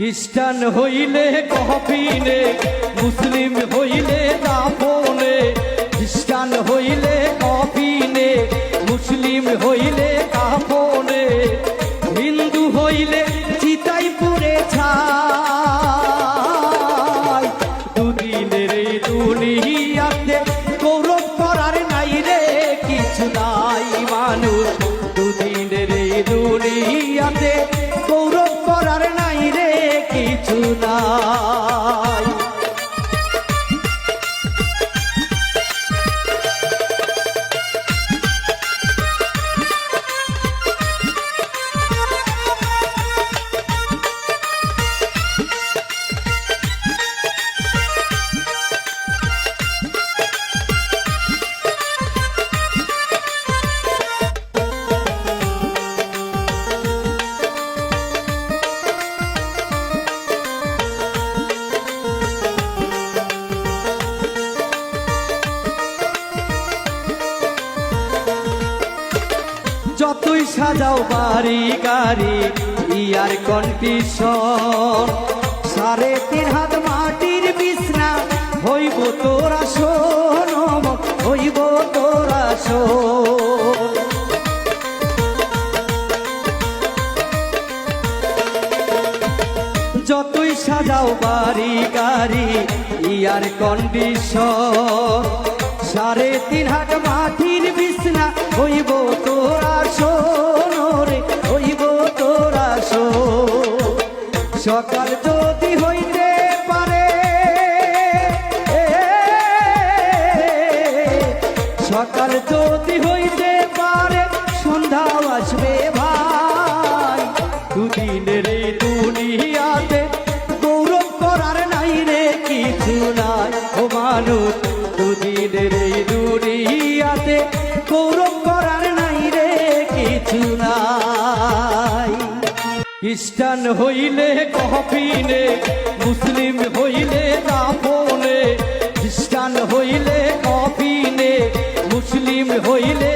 খ্রিস্টান হইলে কফিনে, মুসলিম হইলে দাফনে। খ্রিস্টান হইলে কফিনে, মুসলিম হইলে দাফনে। হিন্দু হইলে চিতাই পুড়ে ছাই। দুদিনের এই দুনিয়াতে গৌরব করার নাই রে কিছু নাই মানুষ। দুদিনের এই দুনিয়াতে গৌরব করার নাই রে কিছু নাই। যতই সাজাও বাড়ি গাড়ি ইয়ার কন্ডিশন, 3.5 হাত মাটির বিছনা হইব তোরা শোন, হইব তোরা শোন। যতই সাজাও বাড়ি গাড়ি ইয়ার কন্ডিশন, 3.5 হাত মাটির বিছনা হইব তোরা শোন রে, হইব তোরা শোন। সকাল যদি হইতে পারে, সকাল যদি হইতে পারে সন্ধ্যাও আসবে ভাই। দুদিনের এই দুনিয়াতে গৌরব করার নাই রে কিছু নাই ও মানুষ। দুদিনের এই দুনিয়াতে গৌরব করার নাই রে কিছু নাই। খ্রিস্টান হইলে কফিনে, মুসলিম হইলে দাফনে। খ্রিস্টান হইলে কফিনে, মুসলিম হইলে